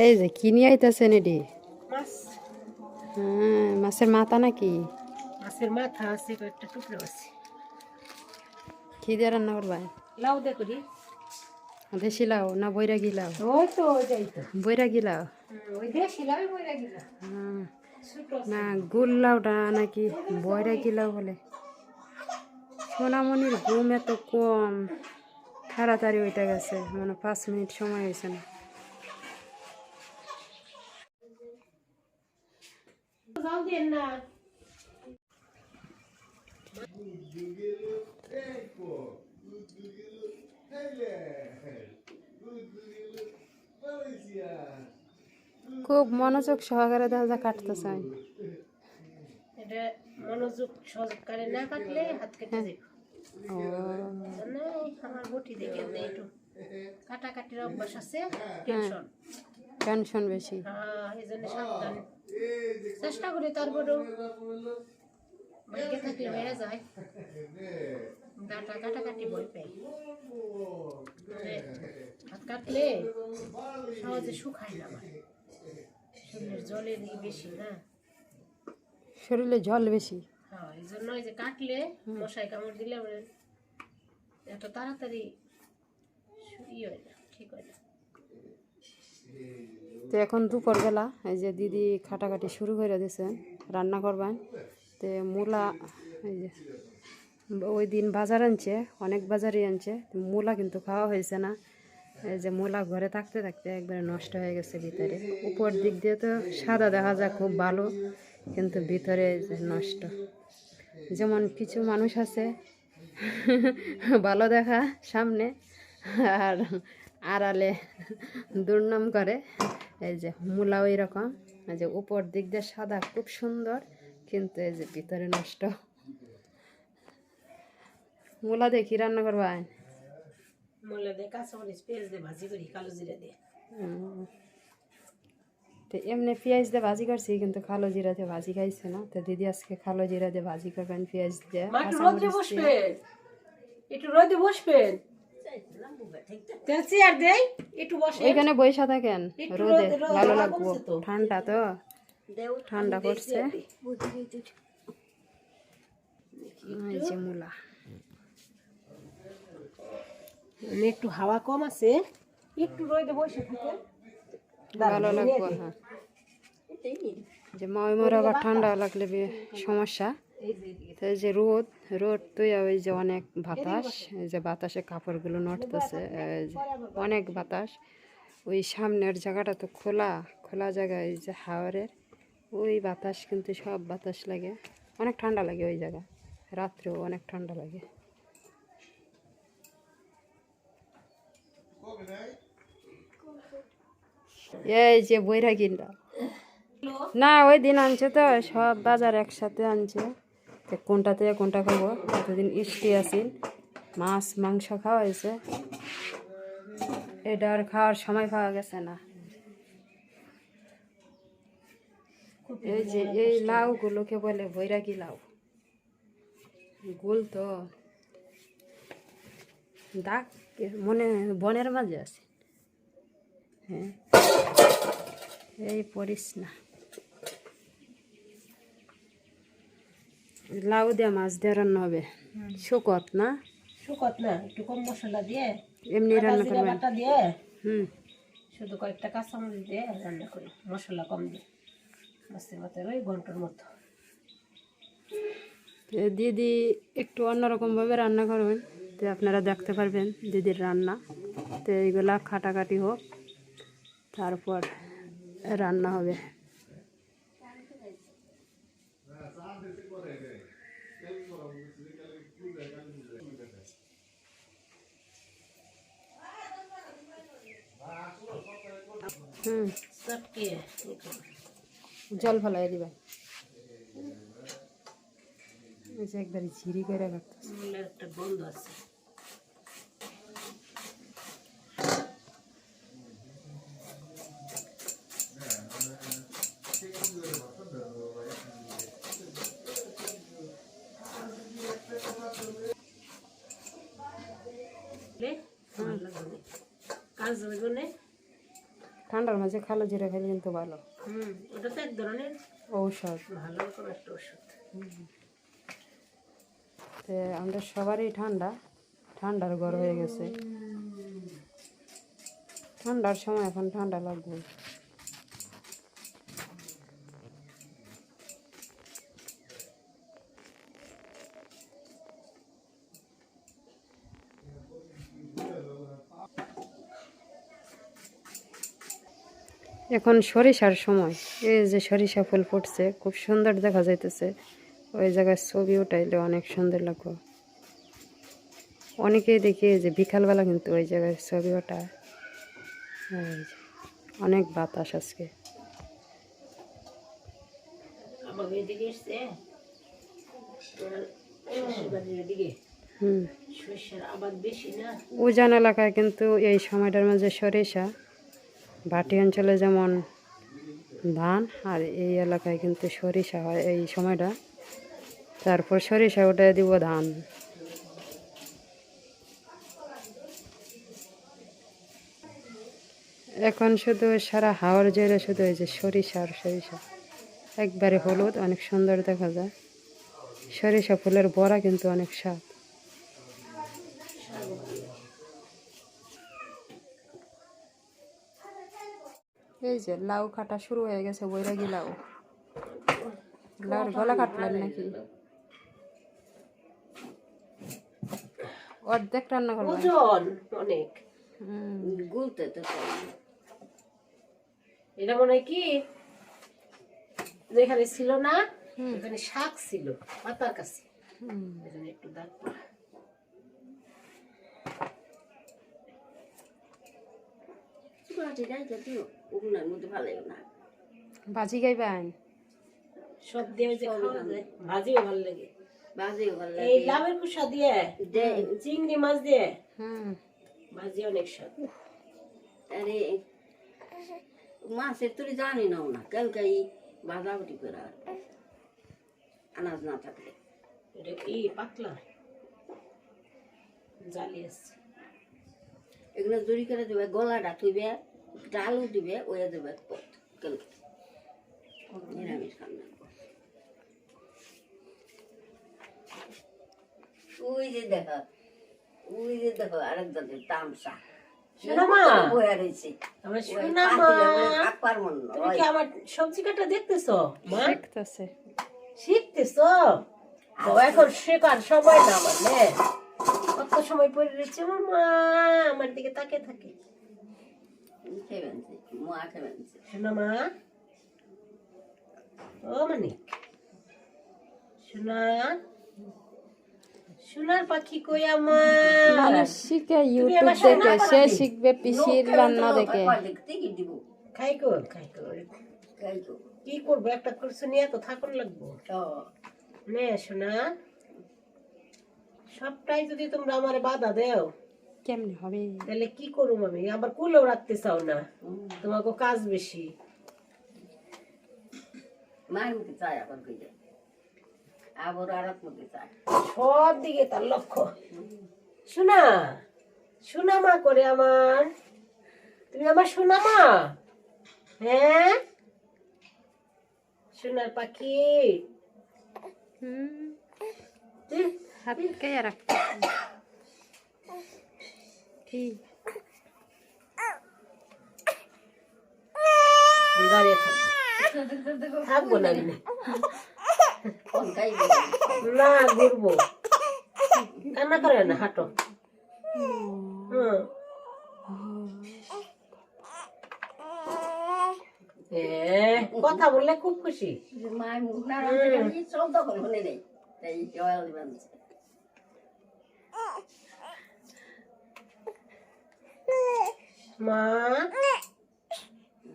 এই যে কি নিয়ে আইতাছেন এটি? মাছ। হ্যাঁ, মাছের মাথা নাকি? মাছের মাথা আছে, কয়েকটা টুকরো আছে। কি দিয়ে রান্না করবা? লাউ দে করি। দেশি লাউ না বৈরাগী লাউ? ওই তো যাই তো। বৈরাগী লাউ? ওই দেশি লাউ বইরা গিলা। না গোল লাউটা নাকি বৈরাগী লাউ বলে? সোনামণির ঘুম এত কম, তাড়াতাড়ি ওইটা গেছে, মানে 5 মিনিট সময় হয়েছে না। যাও দেন না। খুব মনোযোগ সহকারে দেখা যা কাটতেছে। এটা মনোযোগ সহকারে না কাটলে হাত কেটে যাবে। ও না আমার বটি দেখে একটু কাটাকাটির অভ্যাস আছে, টেনশন টেনশন বেশি। হ্যাঁ, এই জন্য সাবধান চেষ্টা করি, তারপরেও ভাগ্যে থাকলে হয়ে যায়। ডাটা কাটাকাটি বই পাই, হাত কাটলে সহজে শুকায় না। আমার শরীরের জলের বেশি না, শরীরে জল বেশি। হ্যাঁ, এই জন্য এই যে কাটলে মশায় কামড় দিলে এত তাড়াতাড়ি হয় না, ঠিক হয় না। তো এখন দুপুরবেলা এই যে দিদি খাটাকাটি শুরু করে দিয়েছে, রান্না করবেন। তো মূলা এই যে ওই দিন বাজার আনছে, অনেক বাজারই আনছে, মূলা কিন্তু খাওয়া হয়েছে না। এই যে মূলা ঘরে থাকতে থাকতে একবারে নষ্ট হয়ে গেছে ভিতরে। উপর দিক দিয়ে তো সাদা দেখা যায় খুব ভালো, কিন্তু ভিতরে যে নষ্ট। যেমন কিছু মানুষ আছে ভালো দেখা সামনে, আর আড়ালে দুর্নাম করে। এই যে মূলা ওই রকম, এই যে উপর দিক দিয়ে সাদা খুব সুন্দর, কিন্তু এই যে ভিতরে নষ্ট। মূলা দিয়ে কি রান্না করবা? মূলা দিয়ে কাঁচামরিচ পেঁয়াজ দিয়ে ভাজি করি, কালো জিরা দিয়ে। তো এমনি পেঁয়াজ দিয়ে ভাজি করছি, কিন্তু কালো জিরা দিয়ে ভাজি খাইছে না। তো দিদি আজকে কালো জিরা দিয়ে ভাজি করবেন, পেঁয়াজ দিয়ে, কাঁচামরিচ দিয়ে। একটু রোদে বসবেন, চেয়ার দেই একটু বসে। ওইখানে বৈশা থাকেন রোদে, ভালো লাগবো। ঠান্ডা তো, ঠান্ডা পড়ছে। এই যে মূলা, একটু হাওয়া কম আছে, একটু রোদে বসে থাকেন, ভালো লাগবো। হ্যাঁ, যে ময়মর আবার ঠান্ডা লাগলে সমস্যা। তো এই যে রোদ, রোদ তো ওই যে অনেক বাতাস, এই যে বাতাসে কাপড়গুলো নড়তেছে, অনেক বাতাস। ওই সামনের জায়গাটা তো খোলা খোলা জায়গা, এই যে হাওরের ওই বাতাস, কিন্তু সব বাতাস লাগে, অনেক ঠান্ডা লাগে ওই জায়গা। রাত্রেও অনেক ঠান্ডা লাগে। এই যে বৈরাগীরা না ওই দিন আনছে, তো সব বাজার একসাথে আনছে। কোনটা থেকে কোনটা খাবো, এতদিন ইষ্টি আসিন, মাছ মাংস খাওয়া হয়েছে, এটা আর খাওয়ার সময় পাওয়া গেছে না। এই যে এই লাউগুলোকে বলে বৈরাগী লাউ, গোল তো দাগ মনে বনের মাঝে আছে। হ্যাঁ, এই পড়িস না। লাউ দিয়ে মাছ দিয়ে রান্না হবে, শুকত না? শুকত না, একটু কম মশলা দিয়ে এমনি রান্না করবেন? বাটা দিয়ে শুধু কয়েকটা কাঁচামরিচ দিয়ে রান্না করি, মশলা কম দিয়ে, মাছের মাথায় ওই ঘন্টার মতো। দিদি একটু অন্যরকমভাবে রান্না করবেন, তো আপনারা দেখতে পারবেন দিদির রান্না। তো এইগুলা কাটাকাটি হোক, তারপর রান্না হবে। জল ফলাই দিবেন, একবারে ঝিরি করে কাটতেছে। একটা গন্ধ আছে। কাজ হইব না। ঠান্ডার মাঝে কালো জিরা খেলে কিন্তু ভালো, ওটা তো এক ধরনের ঔষধ। ভালো রকম একটা ওষুধ। তো আমাদের সবারই ঠান্ডার ঘর হয়ে গেছে। ঠান্ডার সময় এখন ঠান্ডা লাগবে। এখন সরিষার সময়, এই যে সরিষা ফুল ফুটছে, খুব সুন্দর দেখা যাইতেছে। ওই জায়গায় ছবি উঠাইলে অনেক সুন্দর লাগবে। অনেকেই দেখি এই যে বিকালবেলা কিন্তু ওই জায়গায় ছবি ওঠায়। এই যে, অনেক বাতাস আজকে। আমাদের এদিকে এসছে শ্বশুরবাড়ির এদিকে সরিষার আবাদ বেশি না। উজান এলাকায় কিন্তু এই সময়টার মাঝে সরিষা, ভাটি অঞ্চলে যেমন ধান, আর এই এলাকায় কিন্তু সরিষা হয় এই সময়টা। তারপর সরিষা উঠে দিব ধান। এখন শুধু সারা হাওড় জেলে শুধু এই যে সরিষা আর সরিষা, একবারে হলুদ, অনেক সুন্দর দেখা যায়। সরিষা ফুলের বড়া কিন্তু অনেক স্বাদ। এই যে লাউ কাটা শুরু হয়ে গেছে, বৈরাগী লাউ। লাউর গলা কাটলেন নাকি? অর্ধেক রান্না করবেন? ওজন অনেক গুলতে তো এটা মনে হয় কি যেখানে ছিল না এখানে শাক ছিল পাতার কাছে, একটু দাগ ভাজি গাইবেন? সব দিয়ে যে খাওয়া যায়, ভাজিও ভালো লাগে। এই লাউয়ের কুসা দিয়ে চিংড়ি মাছ দিয়ে ভাজি অনেক স্বাদ। আরে মাছের তুই জানি নাও না কালকাই ভাজাভুটি করে আনাজ না থাকলে। এটা কি পাতলা জালি আছে, এগুলো জুড়ি করে দেবে, গলাটা থুইবে, ডালু দিবে, ওয়া দেবে কালকে নিরামিষ খান্না। ওই যে দেখো আরেকজনের তামসা আমার সবজি কাটা দেখতেছো? দেখতেছে। শিখতেছো? এখন শেখার সময় না আমার, কত সময় পরে রয়েছে আমার মা আমার দিকে তাকিয়ে থাকে। শোনা মা, ও মানে শোনা, সোনার পাখি কই আমার? মানুষ শিখে ইউটিউব দেখে, সে শিখবে পিসির রান্না দেখে। খাই কর কি করবো, একটা করছো নিয়ে তো থাকুন লাগবো নে সোনা। সবটাই যদি তোমরা আমারে বাধা দেও কেমনে হবে? তাহলে কি করবো আমি? আবার কুলেও রাখতে চাও না, তোমাকে কাজ বেশি। সব দিকে তার লক্ষ্য। শোনা শোনা মা করে আমার, তুমি আমার শোনা মা। হ্যাঁ সোনার পাখি, হাত গায়ে রাখ। ঠিক দাঁড়িয়ে থাকবো না না ঘুরবো, কান্না করে না, হাঁটো। কথা বললে খুব খুশি। মা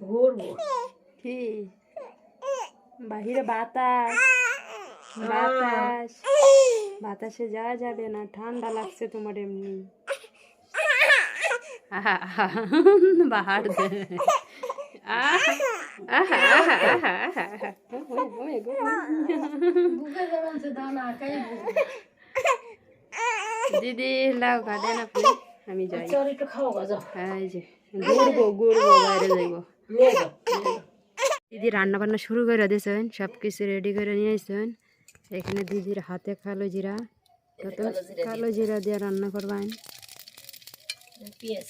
ঘুরবো কি বাহিরে বাতাস, বাতাসে যাওয়া যাবে না, ঠান্ডা লাগছে তোমার এমনি। বাহার দে দিদি লাউ কাটেন আপনি, আমি যাই। আচ্ছা, আর একটু খাওয়া গা যাও। হ্যাঁ এই যে ঘুরবো বাইরে যাইব। নিয়ে যাও, নিয়ে যাও। দিদি রান্না বান্না শুরু করে দিয়েছেন, সব কিছু রেডি করে নিয়ে আসছেন। এখানে দিদির হাতে কালো জিরা, কালো জিরা দিয়ে রান্না করবেন। পেঁয়াজ,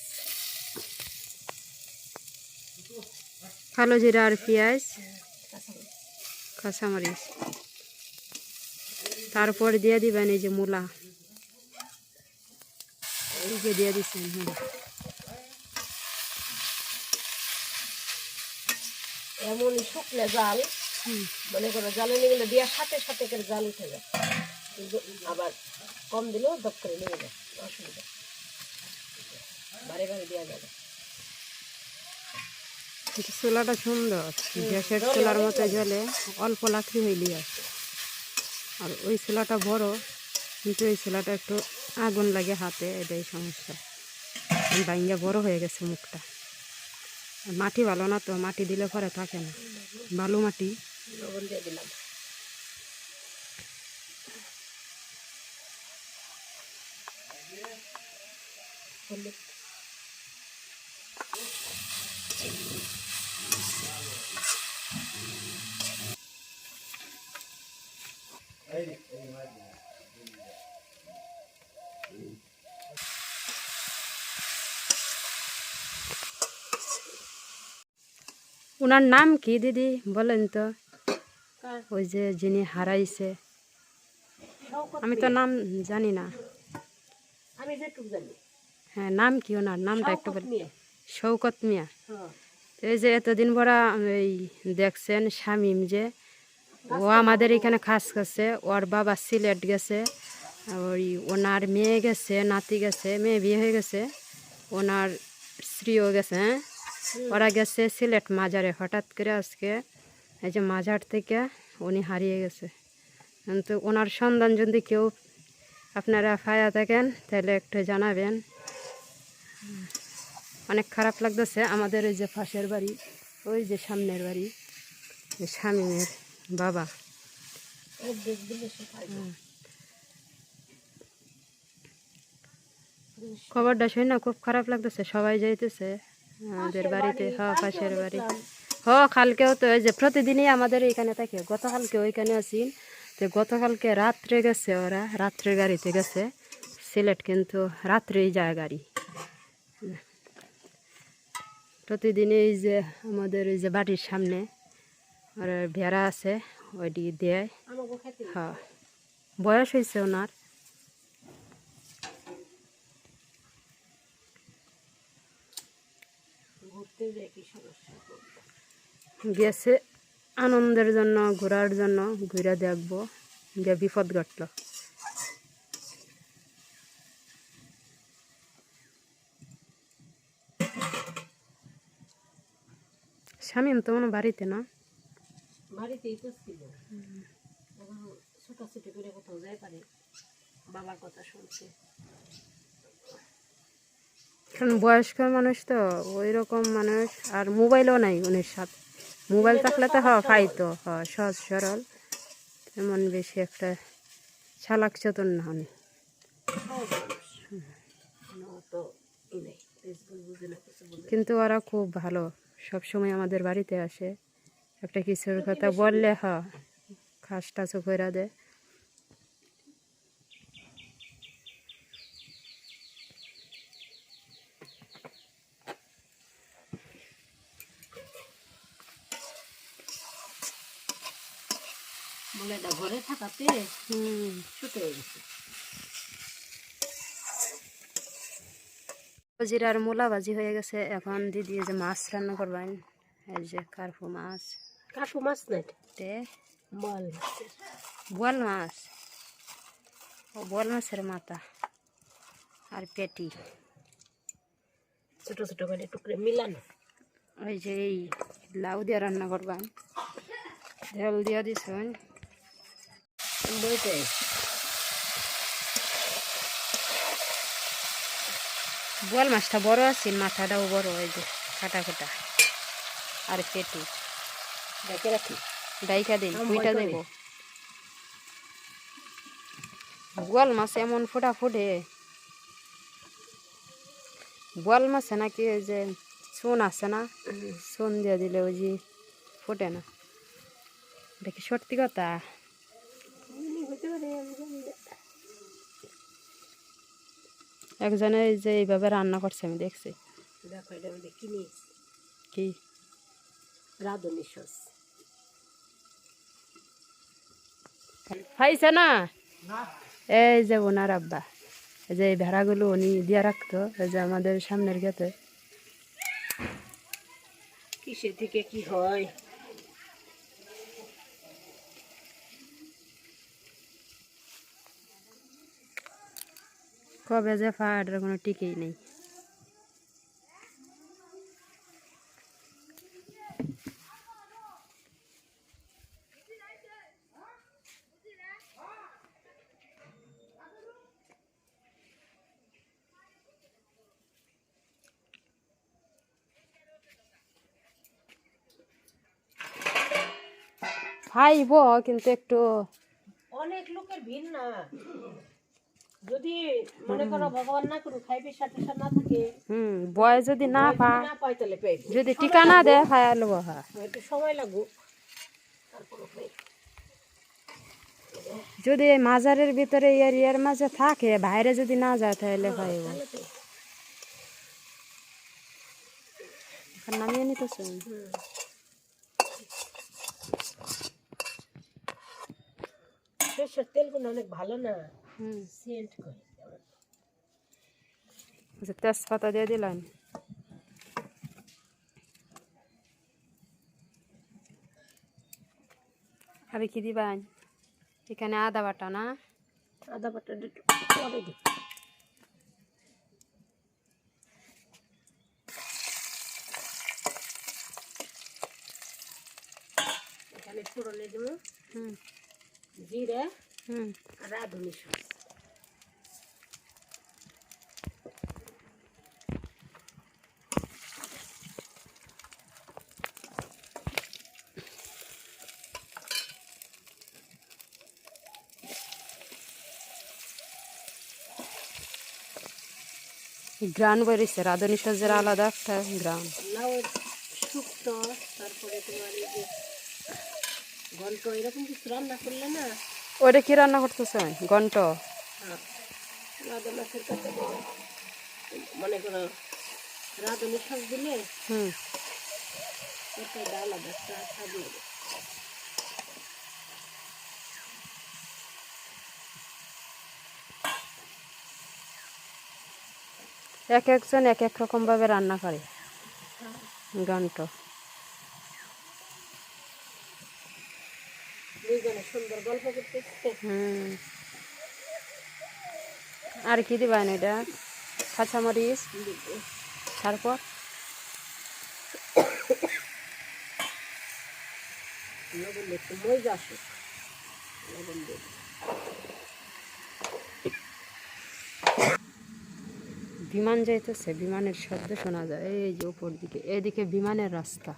কালো জিরা আর পেঁয়াজ, কাঁচামরিচ। কাঁচামরিচ, তারপর দিয়ে দিবেন এই যে মূলা, এই যে দিয়ে দিচ্ছেন। হ্যাঁ এমন শুকনো জাল, মনে করো জালে নিয়ে গেলে দেওয়ার সাথে সাথে করে জাল উঠে যায়, কিন্তু আবার কম দিলেও দপ করে নিয়ে যায়, অসুবিধা। বারে বারে দেওয়া যাবে। কিন্তু চুলাটা সুন্দর, গ্যাসের চুলার মতো জ্বলে, অল্প লাকড়ি হইলি আসে। আর ওই চুলাটা বড়, কিন্তু ওই চুলাটা একটু আগুন লাগে হাতে, এটাই সমস্যা। ভাঙ্গা বড় হয়ে গেছে মুখটা। মাটি ভালো না তো, মাটি দিলে পরে থাকে না, বালু মাটি। লবণ দিয়ে দিলাম। হলুদ, ওনার নাম কি দিদি বলেন তো? কার? ওই যে যিনি হারাইছে, শওকত আমি তো মিয়া। নাম জানি না। আমি যেটুক জানি হ্যাঁ নাম কি ওনার নামটা একটু শওকত বলেন। মিয়া। শওকত মিয়া। হ্যাঁ, এই যে এতদিন পরা এই দেখছেন শামীম, যে ও আমাদের এখানে কাজ করছে, ওর বাবা সিলেট গেছে, ওই ওনার মেয়ে গেছে, নাতি গেছে, মেয়ে বিয়ে হয়ে গেছে, ওনার স্ত্রীও গেছে। হ্যাঁ ওরা গেছে সিলেট মাজারে। হঠাৎ করে আজকে এই যে মাজার থেকে উনি হারিয়ে গেছে। কিন্তু ওনার সন্ধান যদি কেউ আপনারা পায়া থাকেন তাহলে একটু জানাবেন। অনেক খারাপ লাগতেছে। আমাদের ওই যে পাশের বাড়ি, ওই যে সামনের বাড়ি, যে শামীমের বাবা, এই দেশ বিদেশে খাইবে। খবরটা শুনে না খুব খারাপ লাগতেছে। সবাই যাইতেছে আমাদের বাড়িতে। পাশের বাড়ি। কালকেও তো ওই যে প্রতিদিনই আমাদের এখানে থাকে। গতকালকে ওইখানে আছি, তো গতকালকে রাত্রে গেছে ওরা, রাত্রে গাড়িতে গেছে সিলেট, কিন্তু রাত্রেই যায় গাড়ি। প্রতিদিন এই যে আমাদের এই যে বাড়ির সামনে ওর ভেড়া আছে, ওইটি দেয়। আমাকে খাইতে দিন। হ্যাঁ বয়স হয়েছে ওনার। ঘুরতে যায় কি সমস্যা? গেছে আনন্দের জন্য, ঘোরার জন্য, ঘুরে দেখবো, যে বিপদ ঘটল। শামীম তো মনে হয় বাড়িতে না। বাড়িতেই তো ছিল, এখন ছোটাছুটি করে কোথাও যাই পারে, বাবার কথা শুনছে। কারণ বয়স্ক মানুষ তো, ওই রকম মানুষ। আর মোবাইলও নাই উনির সাথে। মোবাইল থাকলে তো পাইতো, সহজ সরল, তেমন বেশি একটা চালাক চতুর না উনি। সহজ মানুষ। তো ই নেই, ফেসবুক বুঝে না, কিছু বুঝে না। কিন্তু ওরা খুব ভালো, সব সময় আমাদের বাড়িতে আসে। একটা কিছুর কথা বললে খাস টাচও করে দেয়। বলে এটা ঘরে থাকাতে ছোট হয়ে গেছে। জিরার মূলা ভাজি হয়ে গেছে। এখন দিদি এই যে মাছ রান্না করবেন। এই যে কার্পু মাছ, কাকু মাছ নাই, তে বল বোয়াল মাছ, ও বোয়াল মাছের মাথা আর পেটি। ছোট ছোট করে টুকরে মিলানো। ওই যে এই লাউ দিয়ে রান্না করবেন, ঝোল দিয়ে দিছেন। বইটাই বোয়াল মাছটা বড় আছে, মাথাটাও বড়, ওই যে কাটা কাটা। আর পেটি ডেকে রাখি। ডাইকা দিন, আম কুইটা বই দেব। করে। বোয়াল মাছ এমন ফোটা ফুটে, বোয়াল মাছে নাকি ওই যে চুন আছে না, চুন দিয়ে দিলে ওই যে ফোটে না। এটা কি সত্যি কথা? হতে পারে, আমি জানি না। একজনে এই যে এইভাবে রান্না করছে আমি দেখছি। দেখো এটা আমি কিনি, কি রাঁধুনি সস। খাইছে না? এই যে ওনার আব্বা, এই যে এই ভেড়াগুলো উনি দিয়ে রাখতো এই যে আমাদের সামনের গেতে। কিসের থেকে কি হয়? কবে যে ফাটার কোনো টিকেই নেই। খাইব কিন্তু একটু অনেক লোকের ভিড় না, যদি মনে করো ভগবান না করুক খাইবে সাথে সাথে না থাকে, বয় যদি না যদি পা, না পাই তাহলে পাইবে, যদি টিকা না দেয় খাই লব। হ্যাঁ, একটু সময় লাগুক তারপরে পাইবে। যদি এই মাজারের ভিতরে এরিয়ার মাঝে থাকে, বাইরে যদি না যায় তাহলে খাইব। তাহলে তো এখন নামিয়ে নিতেছে। সরষের তেলগুলো অনেক ভালো না, সেন্ট করে। তেজপাতা দিয়ে দিলাম। আর কি দিবান? এখানে আদা বাটা না? আদা বাটা একটু পরে দিই। এখানে ফোড়নে দেব জিরে আর রাঁধুনি সস। গ্রান বেরিয়েছে, রাঁধুনি সজ্জের আলাদা একটা গ্রান। লাউয়ের শুক্তো, তারপরে তোমার এই যে ঘন্ট, এরকম কিছু রান্না করলে না। ওটা কি রান্না করতেছে? ঘন্ট? হ্যাঁ, রাঁধুনি মাছের কাছে মনে করো রাঁধুনি সস দিলে একটা আলাদা একটা স্বাদ লাগে। এক একজন এক এক রকম ভাবে রান্না করে ঘন্ট। দুইজনে সুন্দর গল্প করতেছে। আর কি দিবেন এটা? কাঁচামরিচ, তারপর লবণ একটু মজা আসুক, লবণ দেব। বিমান যাইতেছে, বিমানের শব্দ শোনা যায় এই যে উপর দিকে। এদিকে বিমানের রাস্তা,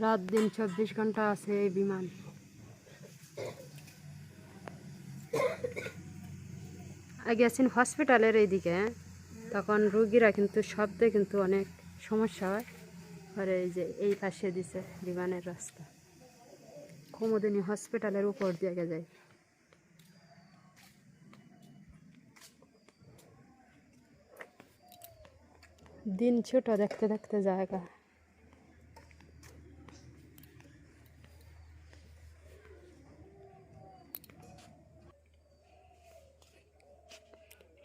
রাত দিন 24 ঘন্টা আছে এই বিমান। আগে আছেন হসপিটালের এইদিকে, তখন রুগীরা কিন্তু শব্দে কিন্তু অনেক সমস্যা হয়। আর এই যে এই পাশে দিছে বিমানের রাস্তা, কুমুদিনী হসপিটালের উপর দিয়ে যায়। দিন ছোট, দেখতে দেখতে জায়গা।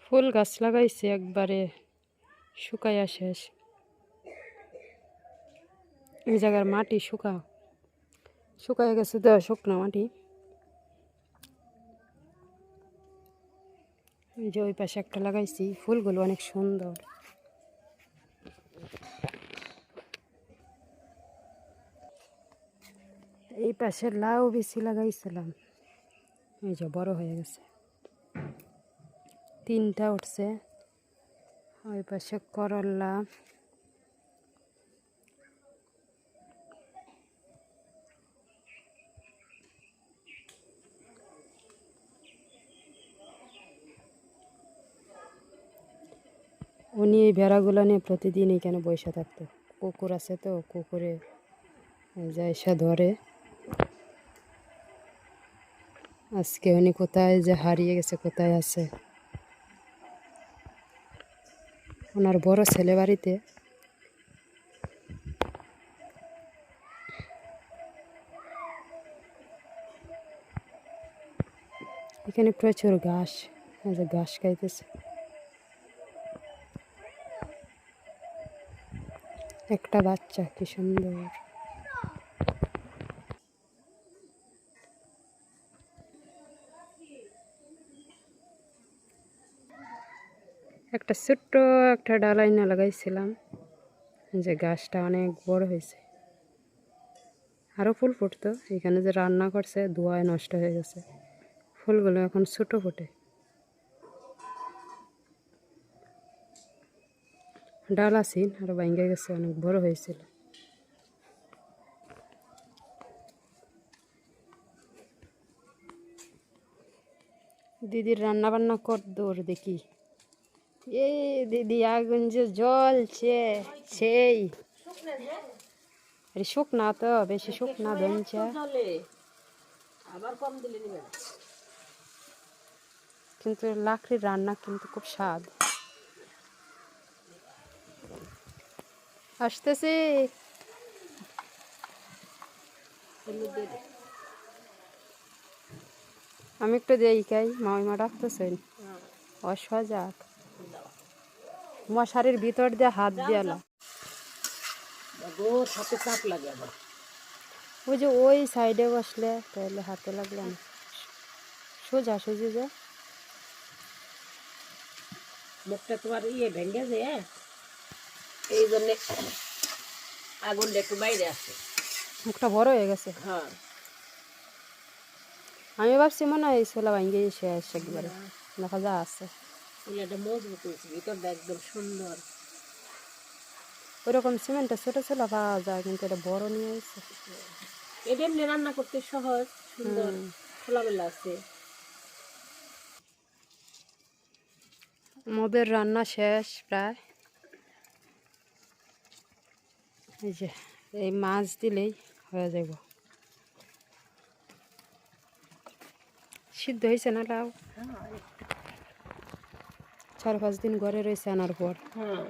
ফুল গাছ লাগাইছে একবারে শুকাইয়া শেষ। এই জায়গার মাটি শুকায় গেছে, তো শুকনো মাটি। এই যে ওই পাশে একটা লাগাইছি, ফুলগুলো অনেক সুন্দর। এই পাশে লাউ বেশি লাগাইছিলাম, এই যে বড় হয়ে গেছে, 3টা উঠছে। ওই পাশে করলা, উনি এই ভেড়াগুলো নিয়ে প্রতিদিন এখানে বসে থাকতো। কুকুর আছে তো, কুকুরে যা এসে ধরে। আজকে উনি কোথায় যে হারিয়ে গেছে, কোথায় আছে। ওনার বড় ছেলে বাড়িতে। এখানে প্রচুর ঘাস, এই যে ঘাস খাইতেছে। একটা বাচ্চা, কি সুন্দর। একটা ছোট্ট একটা ডালাই না লাগাইছিলাম, যে গাছটা অনেক বড় হয়েছে। আরও ফুল ফুটতো, এখানে যে রান্না করছে ধোঁয়ায় নষ্ট হয়ে গেছে। ফুলগুলো এখন ছোট ফোটে। ডাল আসিন আরো ভাঙ্গে গেছে, অনেক বড় হয়েছিল। দিদির রান্না বান্না কর দৌড় দেখি। এই দিদি আগুন যে জ্বলছে সেই। আরে শুকনা তো, বেশি শুকনা ধনছে। জলে আবার কম দিলে নিবে না। কিন্তু লাকড়ির রান্না কিন্তু খুব স্বাদ। আসতেছি। আমি একটু দেই খাই, মামিমা ডাকতেছেন। অসজাগ মশারির ভিতর দিয়ে হাত দিয়ালা। রোদ হাতে চাপ লাগে আবার। ওই যে ওই সাইডে বসলে তাহলে হাতে লাগলো না। সোজা সোজা যে মুখটা তোমার ভেঙে যে, এই জন্য আগুনটা একটু বাইরে আসে। মুখটা বড় হয়ে গেছে। হ্যাঁ, আমি ভাবছি মনে হয় ছোলা ভাঙ্গে শেষ একবারে, দেখা যা আছে। চুলাটা মজবুত হয়েছে, ভিতরটা একদম সুন্দর। ওইরকম সিমেন্টের ছোট ছোলা পাওয়া যায়, কিন্তু এটা বড় নিয়ে এসে। এটা এমনি রান্না করতে সহজ, সুন্দর খোলামেলা আছে। আমাদের রান্না শেষ প্রায়। এই যে এই মাছ দিলেই হয়ে যাব। সিদ্ধ হয়েছে না লাউ? 4-5 দিন ঘরে রয়েছে আনার পর। হ্যাঁ,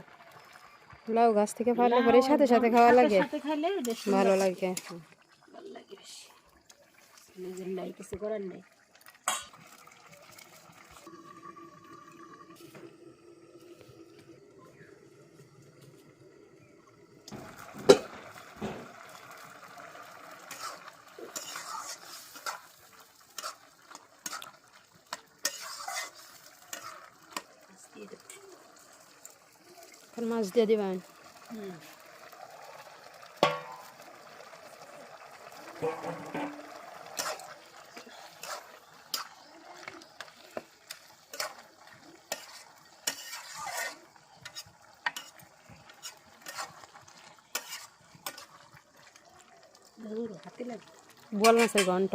লাউ গাছ থেকে পারলে পরে সাথে সাথে খাওয়া লাগে, সাথে খাইলে বেশ ভালো লাগে। ভালো লাগে বেশি। নিজের নাই কিছু করার নেই। এখন মাছ দিয়ে দিবেন। হাতে লাগে বল মাছের ঘন্ট।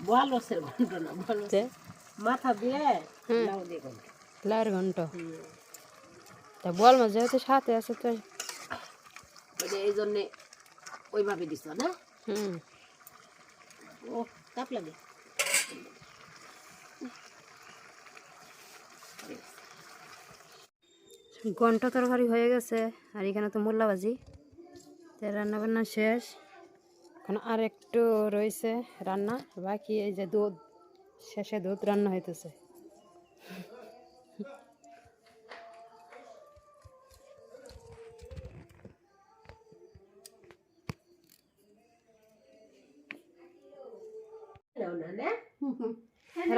বল রসের ঘন্ট না, বল যে মাথা দিয়ে লাউ দিয়ে ঘন্ট। লাউয়ের ঘন্ট। তা বল মাছ যেহেতু সাথে আছে তো। এই জন্যে ওইভাবে দিছ না। হুম, ও তাপ লাগে। ঘন্ট তরকারি হয়ে গেছে, আর এখানে তো মূলা ভাজি। তো রান্না বান্না শেষ। এখন আর একটু রয়েছে রান্না বাকি। এই যে দুধ, শেষে দুধ রান্না হইতেছে।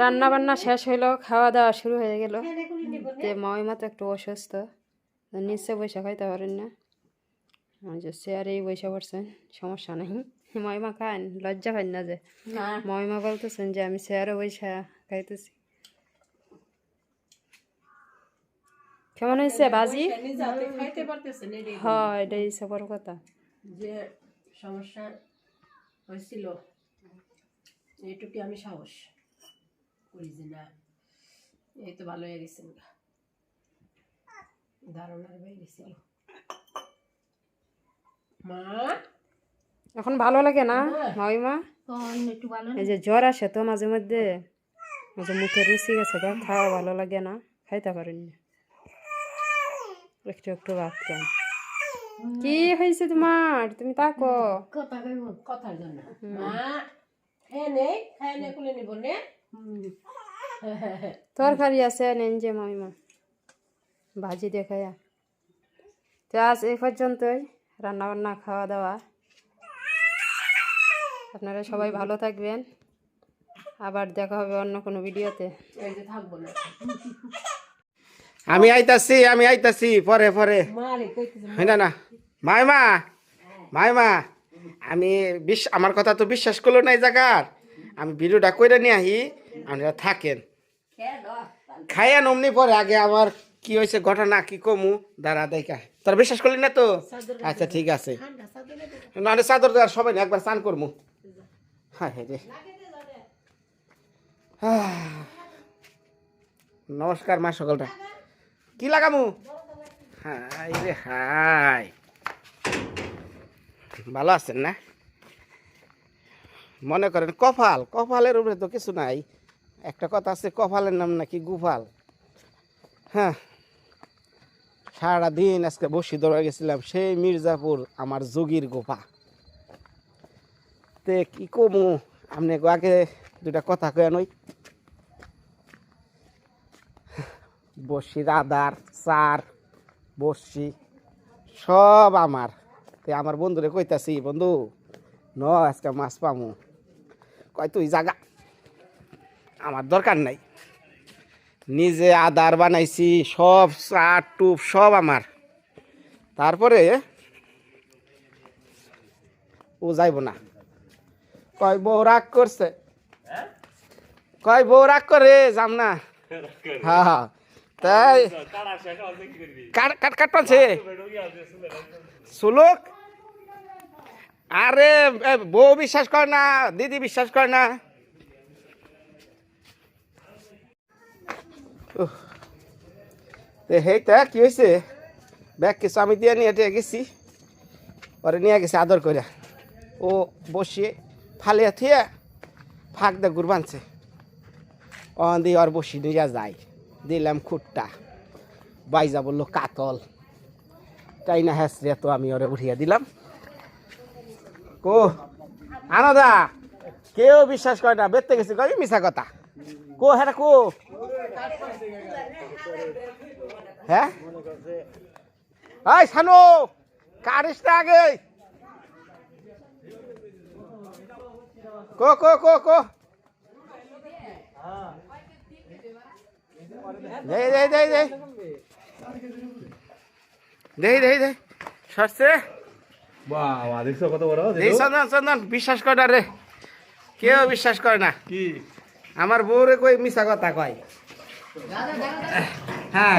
রান্না বান্না শেষ হইলো, খাওয়া দাওয়া শুরু হয়ে গেল। তে মামিমা তো একটু অসুস্থ, নিচে বসে খাইতে পারেন না। যে চেয়ারেই বসে পড়ছেন, সমস্যা নাই। মামিমা খান, লজ্জা পান না যে? মামিমা বলতেছেন যে আমি চেয়ারে বসে খাইতেছি। কেমন হয়েছে বাজি? হয়, এটাই হচ্ছে বড় কথা। যে সমস্যা হয়েছিল এইটুকু আমি সাহস করি যে না, এই তো ভালো হয়ে গেছেন। ধারণার বাইরে ছিল মা এখন ভালো লাগে না মামিমা? একটু ভালো এই যে জ্বর আসে তো মাঝে মধ্যে, মাঝে মুখে রুচি গেছে গা, খাওয়া ভালো লাগে না, খাইতে পারেন না, একটু একটু ভাত খান। কি হয়েছে তোমার? তুমি তাকো কথা কইব কথার জন্য মা খায় নে কোলে নিব নে তরকারি আছে নেন যে মামিমা, ভাজি দেখায়া। তো আজ এই পর্যন্তই রান্না বান্না খাওয়া দাওয়া। আপনারা সবাই ভালো থাকবেন, আবার দেখা হবে অন্য কোনো ভিডিওতে। এই যে থাকবো না আমি আইতাছি পরে পরে মারে কইতেছে হয় না মাইমা মাইমা আমি আমার কথা তো বিশ্বাস করলো না এই জায়গার, আমি ভিডিওটা কইরা নিয়ে আহি, আপনারা থাকেন খাইয়া নমনি পরে আগে আমার কি হয়েছে ঘটনা কি কমু দাঁড়া দেখা তোরা বিশ্বাস করলি না তো? আচ্ছা ঠিক আছে, নাহলে চাদর দেওয়ার সবাই না একবার স্নান করবো। হ্যাঁ রে নমস্কার মা সকলটা কি লাগামু? হাই রে হাই, ভালো আছেন না? মনে করেন কপালের উপরে তো কিছু নাই, একটা কথা আছে কপালের নাম নাকি গোপাল। হ্যাঁ সারাদিন আজকে বসি দৌড়া গেছিলাম সেই মির্জাপুর, আমার যোগীর গোপা। তে কি কমু আপনি আগে দুটা কথা কয়ে নই। বসির আদার চার বসি সব আমার, তে আমার বন্ধুরে কইতাছি বন্ধু ন আজকে মাছ পামু, কয় তুই জাগা আমার দরকার নাই, নিজে আদার বানাইছি সব চার টুপ সব আমার। তারপরে ও যাইব না, কয় বউ রাগ করছে, কয় বউ রাগ করে যাম না। হ্যাঁ হ্যাঁ তাই কাট পাচ্ছে সুলুক। আরে বউ বিশ্বাস করে না, দিদি বিশ্বাস করে না। হেইটা কি হয়েছে ব্যাগ কিছু আমি দিয়ে নিয়ে গেছি, পরে নিয়ে গেছি আদর করে, ও বসিয়ে ফালিয়া থিয়া ফাঁক দা গুড় বানছে, অন দিয়ে আর বসি নিয়ে যায়, দিলাম খুঁটটা, বাইজা বললো কাতল, তাই না হ্যাঁ তো আমি ওরে উঠিয়ে দিলাম। কো আনদা কেউ বিশ্বাস করে না, বেরতে গেছি কই মিশা কথা, কো হ্যাঁ কো হ্যাঁ এই শানু কারিস না আগে, কো কো কো কো দে দে দে দে দে দে দে সরছে। বাবা দেখছো কত বড় এই চন্দন চন্দন বিশ্বাস করে না রে, কেউ বিশ্বাস করে না, কি আমার বউরে কই মিশা কথা কয়। হ্যাঁ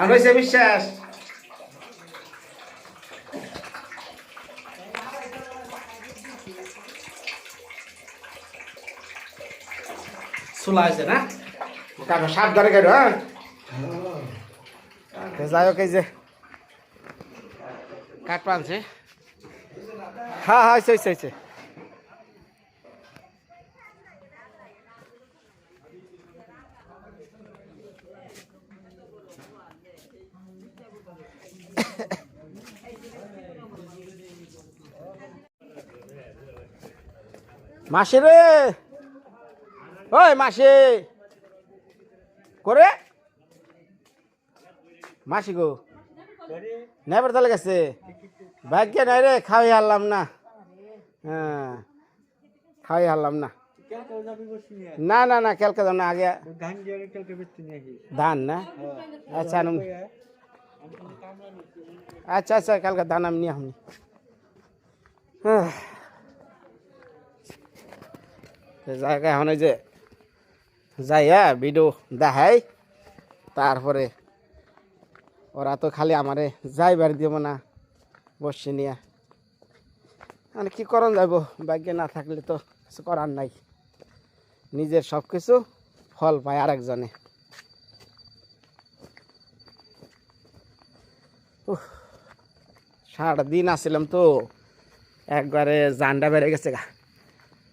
আর হয়েছে বিশ্বাস। চুলা হয়েছে না, কাটো সাবধানে কাটো। হ্যাঁ যাই হোক এই যে কাঠ পানছে, হ্যাঁ হ্যাঁ হয়েছে হয়েছে। মাসি রে, ওই মাসি করে মাসি গো নেবার তালে গেছে, ভাগ্য নাই রে, খাওয়াই হারলাম না। হ্যাঁ খাওয়াই হারলাম না, না না না কালকে যাও না, আগে ধান না। আচ্ছা আচ্ছা আচ্ছা কালকে ধান আমি নিয়ে আমি জায়গায় এখন যে যাই হ্যাঁ ভিডিও দেখাই, তারপরে ওরা তো খালি আমারে যাইবার দিব না বসে নিয়ে, মানে কি করন যাইব, ভাগ্যে না থাকলে তো কিছু করার নাই, নিজের সব কিছু ফল পায় আরেকজনে। সারাটা দিন আসছিলাম তো, একবারে জানটা বেড়ে গেছে গা।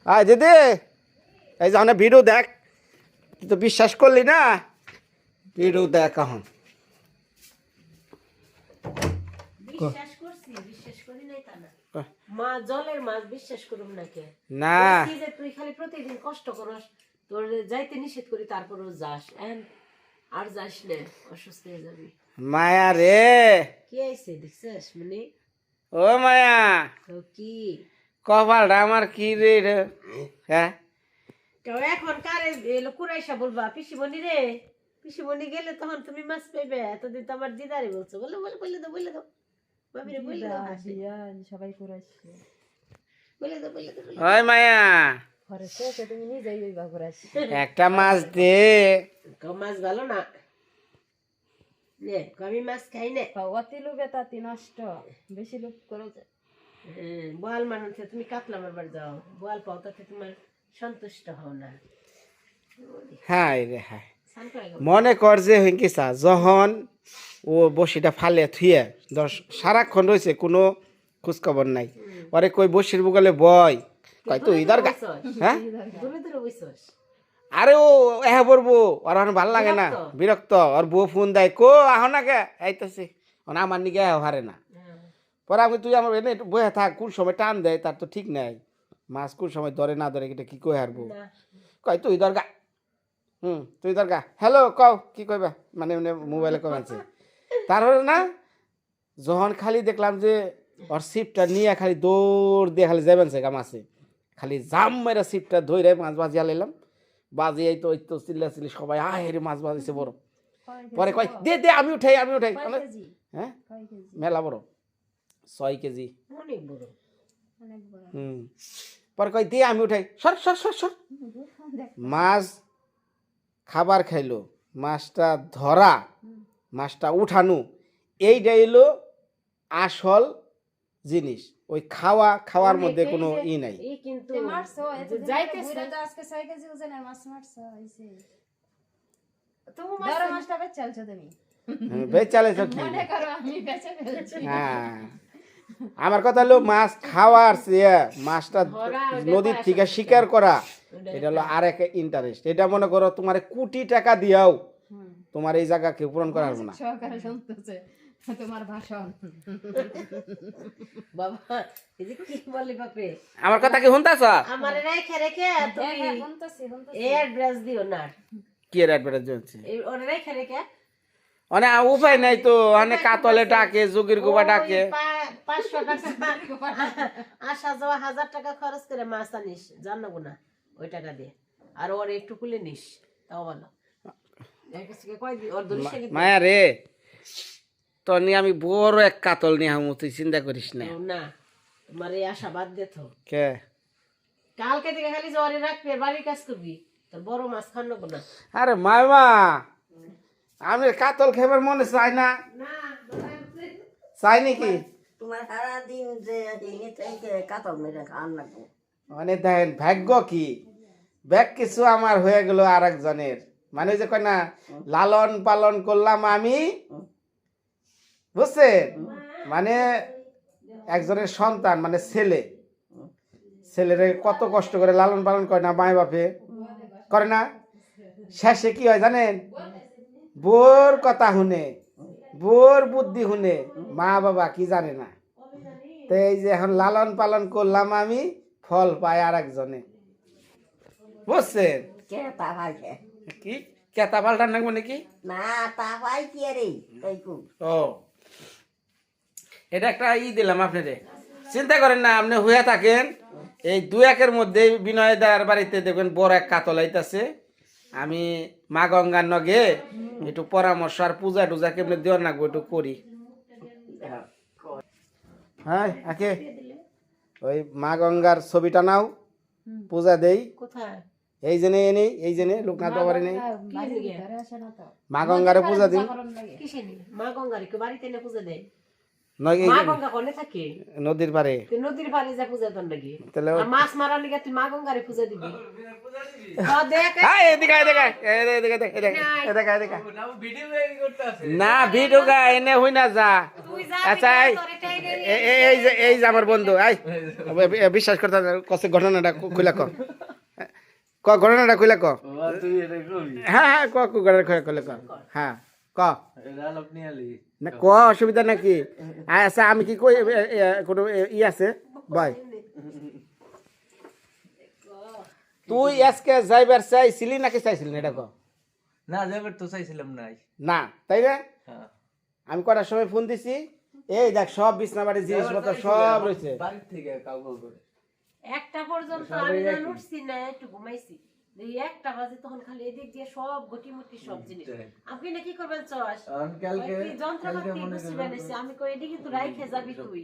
আয় দিদি, এই যে ভিডিও দেখ, তুই তো বিশ্বাস করলি না, ভিডিও দেখ এখন। বিশ্বাস করছি, বিশ্বাস করি নাই তা না। মা জলের মাছ বিশ্বাস করুম না কে? না বলছি যে তুই খালি প্রতিদিন কষ্ট করস, তোর যাইতে নিষেধ করি তারপরও যাস, আর যাস না, অসুস্থ হয়ে যাবি। মায়া রে, কি আইছে দেখছিস মানে? ও মায়া, তো কি কপালটা আমার কি রে রে? হ্যাঁ কেউ এখন কারে এলো কুরাইশা বলবা পিসিমণি রে, পিসিমণি গেলে তখন তুমি মাছ পাইবে, এতদিন তো আমার দিদারে বলছো, বলে বলে বলে দাও বলে দাও, ভাবিরে বলে দাও, হাসি সবাই করাইছে, বলে দাও বলে দাও। ওই মায়া, ঘরে শেষে তুমি নিজেই ওই বা করাইছি। একটা মাছ দে। কেউ মাছ ভালো না নে, আমি মাছ খাই না। অতি লোভে তাতি নষ্ট, বেশি লোভ করো যে। বোয়াল মানুষ তুমি কাতলা মারবার যাও, বোয়াল পাও তাতে তোমার সন্তুষ্ট হও না। হাই রে হাই, স্নান করে গেল। মনে কর যে হইকি চা, যখন ও বসিটা ফালে থুয়ে সারাক্ষণ রয়েছে, কোনো খোঁজখবর নাই, ওরে কই বসির বুকলে বয়, কয় তুই দরকার। হ্যাঁ দূরে দূরে বইছস। আরে ও এহে পড়বো, ওর এখন ভাল লাগে না, বিরক্ত। ওর বউ ফোন দেয়, কো আহ না কে আইতেছি, আমার নিকে হারে না। পরে আমি তুই আমার এনে বয়ে থাক, কোন সময় টান দেয় তার তো ঠিক নাই, মাছ কোন সময় ধরে না ধরে এটা কি কই হারবো, কয় তুই দরকার। তুই দরকার হ্যালো কও কি কইবা, মানে মোবাইলে কমেছে। তারপরে না, যখন খালি দেখলাম যে ওর সিপটা নিয়ে খালি দৌড় দিয়ে খালি যাবেন সে মাছে, খালি জাম মেরা সিপটা ধরে মাছ বাজিয়া লাইলাম, বাজিয়াই তো ওই তো চিল্লা চিল্লি সবাই আহেরে মাছ বাজিছে বড়। পরে কয় দে দে আমি উঠাই আমি উঠাই। হ্যাঁ মেলা বড়, 6 কেজি। অনেক বড়। পরে কয় দে আমি উঠাই, সর সর সর সর। মাছ খাবার খাইলো, মাছটা ধরা, মাছটা উঠানো, এইটা এলো আসল জিনিস। ওই খাওয়ার মধ্যে কোনো ই নাই। এই কিন্তু মারছো যাইতেছে আজকে 6 কেজি ওজনের মাছ মারছো হইছে। তুমি বড় মাছটা বেচে আলছো তুমি, বেচালে তো কি, মনে করো আমি বেচে ফেলছি। হ্যাঁ আমার কথা হলো মাছ খাওয়ার চেয়ে মাছটা নদীর থেকে শিকার করা, এটা হলো আর এক ইন্টারেস্ট। এটা মনে করো তোমার কোটি টাকা দিয়াও তোমার এই জায়গা কেউ পূরণ করা হবে না। সহকারে শুনতেছে তোমার ভাষণ। বাবা এই যে কি বলি বাপে, আমার কথা কি শুনতাছ? আমারে রেখে রেখে তুমি শুনতেছি শুনতেছি। এই অ্যাড্রেস দিও না, কি এর অ্যাডভার্টাইজ চলছে? এই ওরে রেখে রেখে অনেক উপায় নাই তো, অনেক কাতলে ডাকে, যোগীর গোবা ডাকে। 500 টাকা আসা যাওয়া 1000 টাকা খরচ করে মাছ আনিস, জানো না ওই টাকা দিয়ে, আর ওর একটু কুলে নিস, তাও ভালো। মায়া রে, তো নিয়ে আমি বড় এক কাতল নিয়ে হামু, তুই চিন্তা করিস না। না তোমার এই আশা বাদ দে তো, কে কালকে থেকে খালি জ্বরে রাখবি, বাড়ির কাজ করবি, তোর বড় মাছ খান নেবো না। আরে মামা, আমি কাতল খাবার মনে চাই না, চাই নাকি? তোমার সারাদিন যে এনে থেকে কাতল মেরে খাওয়ান লাগবো। মানে দেখেন ভাগ্য কি, ব্যাগ কিছু আমার হয়ে গেল আর একজনের, মানে যে কয় না লালন পালন করলাম আমি, বুঝছেন? মানে একজনের সন্তান মানে ছেলে, ছেলেরে কত কষ্ট করে লালন পালন করে না মায় বাপে, করে না? শেষে কি হয় জানেন? বোর কথা শুনে, বোর বুদ্ধি শুনে, মা বাবা কি জানে না। তো এই যে এখন লালন পালন করলাম আমি, ফল পায় আর একজনে, বুঝছেন? কে তা ভাইছে কি কেতা পাল্টা নাকবো নাকি? না, তা ভাই কি রে তাইকু ও এটা একটা ই দিলাম আপনারে, চিন্তা করেন না, আপনি হয়ে থাকেন। এই 2-1 মধ্যে বিনয় দার বাড়িতে দেখবেন বড় এক কাতল আইতাছে। আমি মা গঙ্গার নগে একটু পরামর্শ আর পূজা টুজা কেমনি দেওয়ার নাকবো একটু করি। হ্যাঁ আকে ওই মা গঙ্গার ছবিটা নাও, পূজা দেই। কোথায়? এই জেনে এনেই, এই জেনে লোকনাথ বাবারে নেই, বাড়ির ভিতরে আসে না তো, মা গঙ্গারে পূজা দিই। কিসে নিয়ে মা গঙ্গারে বাড়িতে এনে পুজো দেয়? নয় মা গঙ্গা কোনে থাকে নদীর পারে তুই নদীর পাড়ে যা পূজা তোর নাকি তাহলে আর মাছ মারার লিগে তুই মা গঙ্গারে পূজা দিবি হ্যাঁ, দেখ এদিকে না ভিডিও গা এনে হই না যা তুই যা আচ্ছা এই যে আমার বন্ধু বিশ্বাস করতে কষ্ট ঘটনাটা খুলে ঘটনাটা খুলে হ্যাঁ খুলে হ্যাঁ না অসুবিধা নাকি আচ্ছা আমি কি কই কোনো ই আছে ভাই তুই আজকে যাইবার চাইছিলি নাকি চাইছিলি না এটা ক না যাবার তো চাইছিলাম নাই না তাই না হ্যাঁ আমি কটার সময় ফোন দিছি এই দেখ সব বিছনা বাড়ির জিনিসপত্র সব রয়েছে বাড়ি থেকে কাউ করে একটা পর্যন্ত আমি না উঠছি না একটু ঘুমাইছি এই একটা বাজে তখন খালি এদিক দিয়ে সব গটিমুটি সব জিনিস আপনি না কি করবেন চস কালকে যন্ত্রপাতি বুঝতে পেরেছি আমি কই এদিকে তো রাইখে যাবি তুই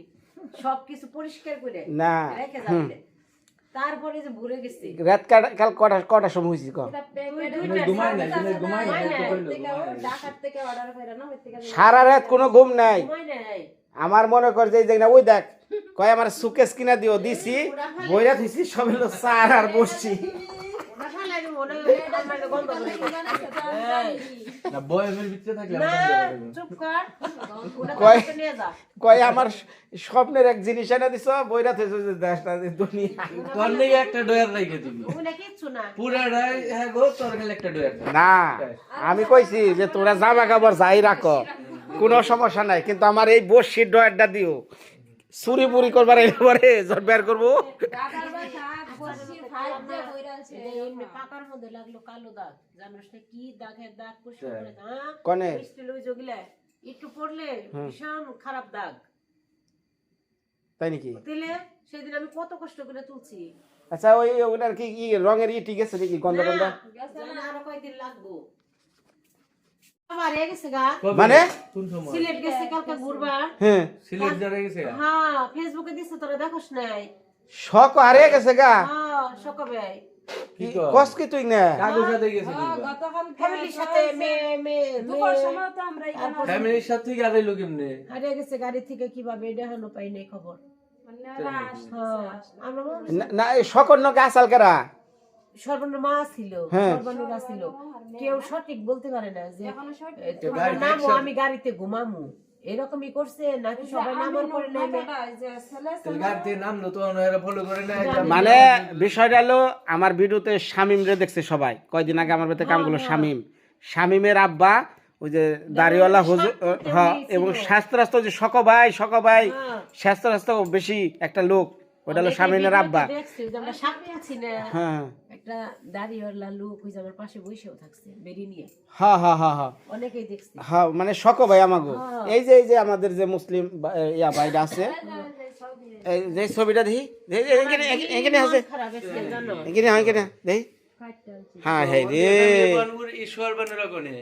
সবকিছু পরিষ্কার করে না রাইখে যাবি তারপরে যে ভুলে গেছি রাত কাল কটার সময় হয়েছি ক ঘুমাই নাই ঘুমাই নাই ঢাকার থেকে অর্ডার করে না ওই থেকে সারা রাত কোনো ঘুম নাই ঘুমাই নাই আমার মনে কর যে দেখ না ওই দেখ কয় আমার সুকেস কিনা দিও দিছি বইরা দিছি সব হলো চার আর বসছি ওটা ফালাই দিব না আমার গন্ধ করে না বয়ের ভিতরে থাকলে না চুপ কর ওটা কয় তো নিয়ে যা কয় আমার স্বপ্নের এক জিনিস এনে দিছ বইরা দিছ যে দেশটা দুনিয়া তোর নিয়ে একটা ডয়ার রেখে দিবি ওটা কিচ্ছু না পুরাটাই হ্যাঁ গো তোর খালি একটা ডয়ার না আমি কইছি যে তোরা জামা কাপড় যাই রাখো কোনো সমস্যা নাই কিন্তু আমার এই বসির ডয়ারটা দিও চুরি পুরি করবার এবারে জট বের করবো এমনি পাকার মধ্যে লাগলো কালো দাগ জানোস না কি দাগের দাগ পরিষ্কার করে হ্যাঁ কনে স্টিল ওই জগিলা একটু পড়লে ভীষণ খারাপ দাগ তাই নাকি দিলে সেদিন আমি কত কষ্ট করে তুলছি আচ্ছা ওই ওটার কি রঙের ই ঠিক আছে নাকি গন্ধ টন্ধ জানি আরো কয়দিন লাগবো আমার এ গেছে গা মানে কোন সময় সিলেট গেছে কালকে ঘুরবা হ্যাঁ সিলেট যারা গেছে হ্যাঁ ফেসবুকে দিছে তোরা দেখোস নাই শখ হারিয়ে গেছে গা হ্যাঁ সকাবে কি কর কস কি তুই না কাগজ সাথে গেছে ফ্যামিলির সাথে ফ্যামিলির সাথে গাড়াইলো কেমনে হারিয়ে গেছে গাড়ি থেকে কিভাবে দেখানো পাই নাই খবর হ্যাঁ, আমরা না এই শখর নকে আসাল কারা সর্বর্ণ মা ছিল হ্যাঁ। সর্বর্ণরা ছিল কেউ সঠিক বলতে পারে না যে তোমার নামও আমি গাড়িতে ঘুমামু এরকমই করছে নাকি সবাই নামার পরে নেমে তাহলে গাড়িতে নামলো তো ওনারা ফলো করে না মানে বিষয়টা হলো আমার ভিডিওতে শামিম রে দেখছে সবাই কয়দিন আগে আমার বাড়িতে কাম করলো শামিমের আব্বা ওই যে দাড়িওয়ালা হুজুর হ্যাঁ এবং শাস্ত্রাস্ত্র যে শক ভাই শাস্ত্রাস্ত্র বেশি একটা লোক ওটা হলো শামিমের আব্বা দেখছি যে আমরা সাক্ষী আছি না হ্যাঁ একটা দাড়িওয়ালা লোক ওই যে আমার পাশে বসেও থাকছে বেরি নিয়ে হ্যাঁ হ্যাঁ হ্যাঁ হ্যাঁ অনেকেই দেখছি হ্যাঁ মানে শক ভাই আমাগো এই যে আমাদের যে মুসলিম ইয়া ভাইটা আছে এই যে ছবিটা দেখি এখানে আছে খারাপ হয়েছে জানো এখানে দেখি হ্যাঁ হ্যাঁ রে ঈশ্বর বানুরা কোনে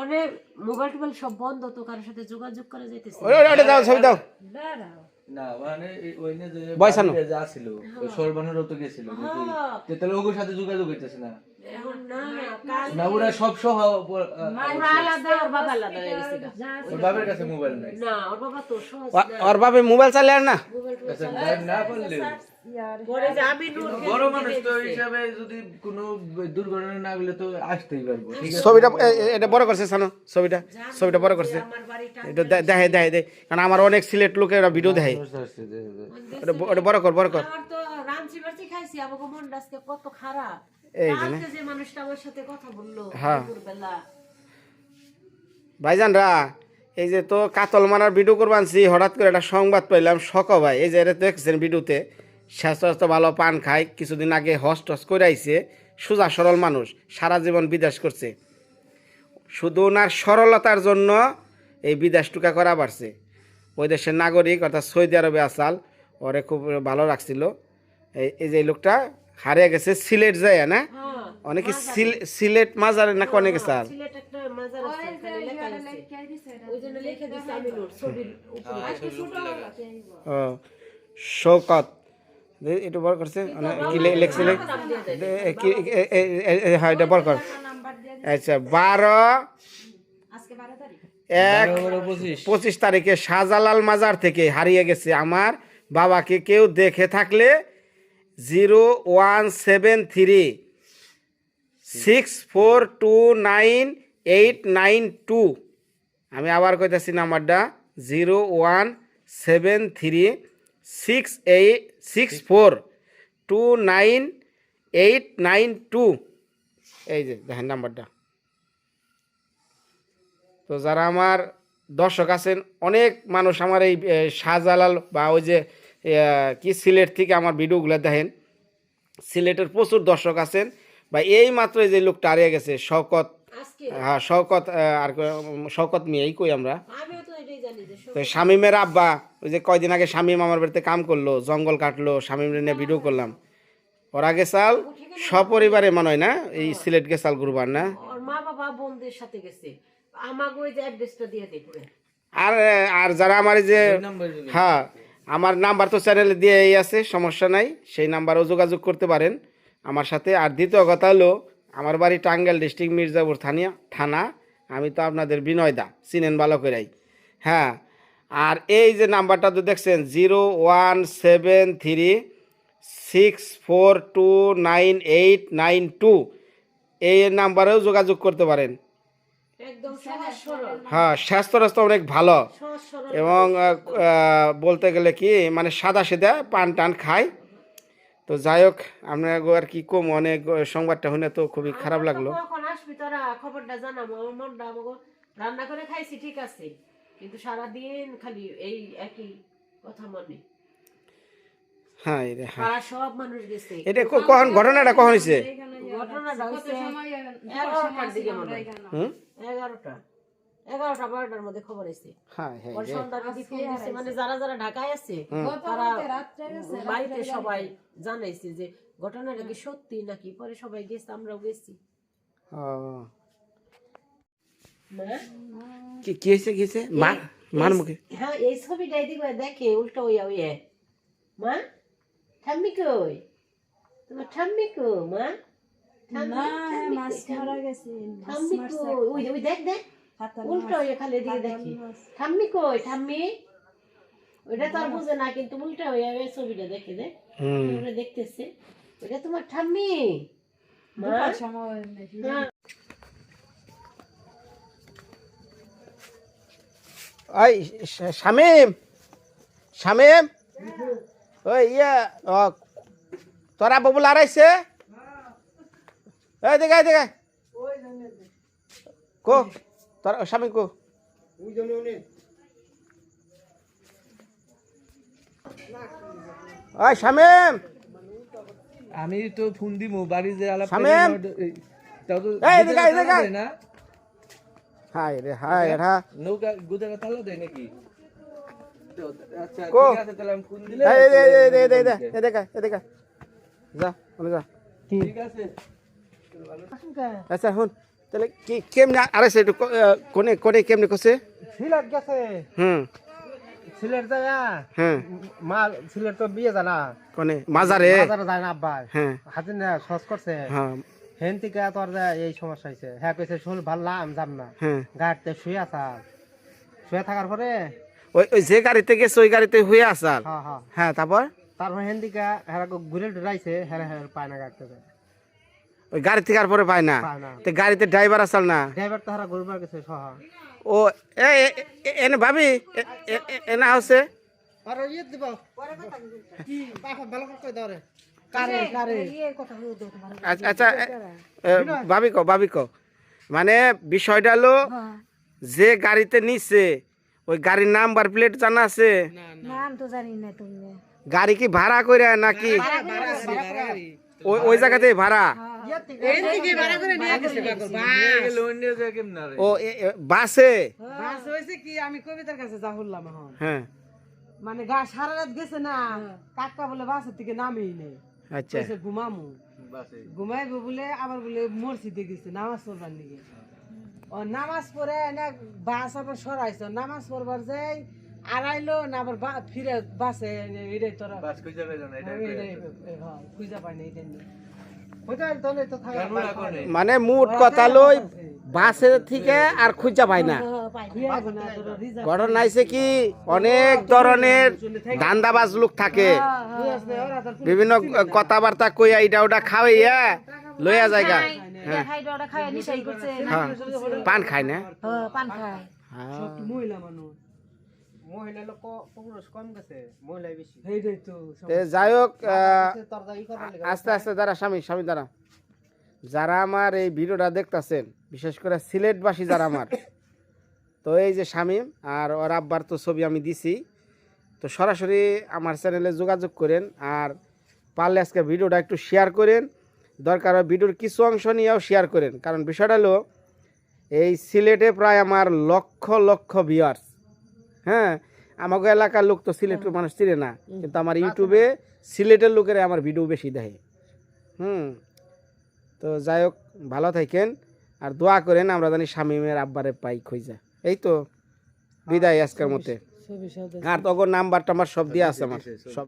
অনেক মোবাইল টোবাইল সব বন্ধ তো কারোর সাথে যোগাযোগ করা যাইতেছে ওটা দাও ছবি দাও না মানে ওই না যে বয়সানো। বাড়িতে যা ছিল ওই সর্বানুরও তো গেছিল কিন্তু তাহলে ওগোর সাথে যোগাযোগ হইতেছে না এখন না কাল না ওরা সব সহ ওরা আলাদা ওর বাবা আলাদা হয়ে গেছে গা। ওর বাবার কাছে মোবাইল নাই না ওর বাবা তো সহজ ওর বাবা মোবাইল চালে আর না আচ্ছা ড্রাইভ না করলে পরে যে আমি নূর বড় মানুষ তো হিসাবে যদি কোনো দুর্ঘটনা না হলে তো আসতেই পারবো ঠিক আছে ছবিটা এটা বড় করছে সানো ছবিটা বড় করছে আমার বাড়িটা এটা দেখে কারণ আমার অনেক সিলেট লোকে ওরা ভিডিও দেখে ওটা বড় কর আমার তো রামচি বাড়ি খাইছি আমাকে মনটা আজকে কত খারাপ এই যে না। কালকে যে মানুষটা আমার সাথে কথা বললো হ্যাঁ। দুপুরবেলা ভাইজানরা এই যে তো কাতল মারার ভিডিও করবানছি হঠাৎ করে একটা সংবাদ পাইলাম শক ভাই এই যে এটা দেখছেন ভিডিওতে স্বাস্থ্য ভালো পান খায় কিছুদিন আগে হস টস করে আইছে সোজা সরল মানুষ সারা জীবন বিদেশ করছে শুধু ওনার সরলতার জন্য এই বিদেশ টুকা করা পারছে ওই দেশের নাগরিক অর্থাৎ সৌদি আরবে আসাল ওরে খুব ভালো রাখছিল এই যে এই লোকটা হারিয়ে গেছে সিলেট যায় না হ্যাঁ অনেকে সিলেট মাজারে না কনে গেছে আর সিলেট একটা মাজার আছে এখানে লেখা আছে ওই জন্য লিখে দিছে আমি নূর ছবির উপরে ও শৌকত এটা বড় করছে কি লেখছে হ্যাঁ এটা বড় কর আচ্ছা 12 আজকে 12 তারিখ 1/25 তারিখে শাহজালাল মাজার থেকে হারিয়ে গেছে আমার বাবাকে কেউ দেখে থাকলে 017364298892। আমি আবার কইতাছি নাম্বারটা 017364298892। এই যে দেখেন নাম্বারটা। তো যারা আমার দর্শক আছেন, অনেক মানুষ আমার এই শাহজালাল বা ওই যে কি সিলেট থেকে আমার ভিডিওগুলো দেখেন, সিলেটের প্রচুর দর্শক আছেন। বা এই মাত্র যে লোকটা হারিয়ে গেছে শওকত, আজকে হ্যাঁ শওকত, আর শওকত মিয়াই কই আমরা। আমিও তো এটাই জানি যে তো শামীমের আব্বা, ওই যে কয়দিন আগে শামীম আমার বাড়িতে কাম করলো, জঙ্গল কাটলো, শামীম নিয়ে ভিডিও করলাম। ওরা গেছাল সপরিবারে মনে হয় না, এই সিলেট গেছাল গুরুবার না। ওর মা বাবা বোনদের সাথে গেছে, আমাকে ওই যে অ্যাড্রেসটা দিয়ে দেই পুরো। আর আর যারা আমার এই যে, হ্যাঁ আমার নাম্বার তো চ্যানেলে দিয়েই আছে, সমস্যা নাই, সেই নাম্বারেও যোগাযোগ করতে পারেন আমার সাথে। আর দ্বিতীয় কথা হলো, আমার বাড়ি টাঙ্গাইল ডিস্ট্রিক্ট মির্জাপুর থানা। আমি তো আপনাদের বিনয় দা, চিনেন ভালো করেই। হ্যাঁ, আর এই যে নাম্বারটা তো দেখছেন 017364298892, এই নাম্বারেও যোগাযোগ করতে পারেন। একদম সহজ সরল, হ্যাঁ, স্বাস্থ্য অনেক ভালো সহজ সরল। এবং বলতে গেলে কি মানে সাদা সিধা পান টান খায়। তো যাই হোক, আপনার আর কি কম, অনেক সংবাদটা শুনে তো খুবই খারাপ লাগলো। কখন আসবি তোরা খবরটা জানাবো, আমার মনটা আমাকে রান্না করে খাইছি ঠিক আছে, কিন্তু সারাদিন খালি এই একই কথা মনে। হ্যাঁ রে, হ্যাঁ পাড়ার সব মানুষ গেছে। এটা কখন ঘটনাটা কখন হয়েছে? ঘটনাটা হচ্ছে 11টার দিকে মনে হয়। হুম, 11টা 12টার মধ্যে খবর এসেছে। হ্যাঁ হ্যাঁ ওর সন্ধ্যার দিকে ফোন দিছে, মানে যারা যারা ঢাকায় আছে তারা বাড়িতে সবাই জানাইছে যে ঘটনাটা কি সত্যি নাকি। পরে সবাই গেছে, আমরাও গেছি। ও, মা, কি হয়েছে গেছে মার মুখে? হ্যাঁ এই ছবিটা এদিকে দেখে উল্টো হইয়া হইয়া। মা ঠাম্মি কই? তোমার ঠাম্মি কো মা? ঠাম্মি কই? ওই ওই দেখ দেখ উল্টো হইয়া খালি এদিকে দেখি। ঠাম্মি কই? ঠাম্মি ওইটা তো আর বুঝে না, কিন্তু উল্টা হইয়া ওই ছবিটা দেখে দেখ, ওটা দেখতেছে। ওইটা তোমার ঠাম্মি মা? হ্যাঁ। ওই শামীম, শামীম, ওই তোরা বাবু লড়াইছে, এই দেখাই দেখাই কো তোর শামীম কো? ওই শামীম, আমি তো ফোন দিমু বাড়ি যে আলাপ শামীম, তাও তো এই দেখাই দেখাই না, হাই রে হাই রা, নৌকা গুদারা তালা দেয় নাকি? তো আচ্ছা কো? ঠিক আছে, তাহলে আমি ফোন দিলে এই দেখাই দেখাই যা ওনে যা। ঠিক আছে। আচ্ছা শুন, তাহলে কি কেমনে আড়াইছে একটু কোনে কোনে কেমনে কছে? সিলেট গেছে, হুম, সিলেট যায় হ্যাঁ মা, সিলেট তো বিয়ে জানা কোনে মাজারে? বাজারে যায় না আব্বা, হ্যাঁ হাতে না সস করছে। হ্যাঁ হেন থেকে তোর এই সমস্যা হয়েছে। হ্যাঁ কইছে শোল ভাল্লা আমি যাব না, হ্যাঁ, গাড়িতে শুয়ে আসা, শুয়ে থাকার পরে ওই ওই যে গাড়িতে গেছে ওই গাড়িতে হয়ে আসাল। হ্যাঁ হ্যাঁ, হ্যাঁ তারপর তারপর হেন থেকে হ্যাঁ ঘুরে ডরাইছে, হ্যাঁ হ্যাঁ পায় না গাড়িতে, ওই গাড়ি থেকে আর পরে পায় না। পায় না। তো গাড়িতে ড্রাইভার আসাল না। ড্রাইভার তো হারা ঘুরবার গেছে সহ। ও এনে ভাবি এনা হচ্ছে আর ইয়ে দিব ভালো করে দাও রে, কারে কারে আচ্ছা আচ্ছা, ভাবি কো মানে বিষয়টা হলো যে গাড়িতে নিছে ওই গাড়ির নাম্বার প্লেট জানা আছে? নাম তো জানি না তুমি। গাড়ি কি ভাড়া করে নাকি ওই ওই জায়গাতেই ভাড়া? ও বাসে? বাস হয়েছে কি, আমি কবিতার কাছে যা শুনলাম এখন, হ্যাঁ মানে গা সারা রাত গেছে না, কাকা বলে বাসের থেকে নামেই নেই, আচ্ছা ঘুমামু ঘুমাইবো বলে, আবার বলে মসজিদে গেছে নামাজ পড়বার নিয়ে। ও নামাজ পড়ে না বাস আবার সরাইছে, নামাজ পড়বার যাই আড়াইলো না, আবার ফিরে বাসে এটাই তোরা খুঁজা পাই না, এটাই মানে মোট কথা লই বাসের থেকে আর খুঁজা পায় না। বিয়া হবে না তোর রিজার্ভ ঘটনা হয়েছে কি অনেক ধরনের ধান্দাবাজ লোক থাকে, ওরা তোর বিভিন্ন কথাবার্তা কইয়া এটা ওটা খাওয়াইয়া লইয়া জায়গা। হ্যাঁ হ্যাঁ পান খায় না। হ্যাঁ। মহিলা মানুষ মহিলা লোক পুরুষ কম গেছে, মহিলাই বেশি। সেইটাই তো তে যাই হোক আস্তে আস্তে দ্বারা স্বামী দ্বারা যারা আমার এই ভিডিওটা দেখতাছেন, বিশেষ করে সিলেটবাসী যারা আমার, তো এই যে শামীম আর ওর আব্বার তো ছবি আমি দিছি, তো সরাসরি আমার চ্যানেলে যোগাযোগ করেন, আর পারলে আজকে ভিডিওটা একটু শেয়ার করেন, দরকার হয় ভিডিওর কিছু অংশ নিয়েও শেয়ার করেন। কারণ বিষয়টা হলো এই সিলেটে প্রায় আমার লক্ষ লক্ষ ভিউয়ার্স। হ্যাঁ, আমাকে এলাকার লোক তো সিলেটের মানুষ চিনে না, কিন্তু আমার ইউটিউবে সিলেটের লোকেরা আমার ভিডিও বেশি দেখে। তো যাই হোক ভালো থাকেন আর দোয়া করেন আমরা জানি শামীমের আব্বারে পাই খুঁজা। এই তো বিদায় আজকের মতে। ছবি সব আর তখন নাম্বার টাম্বার সব দিয়ে আছে আমার সব।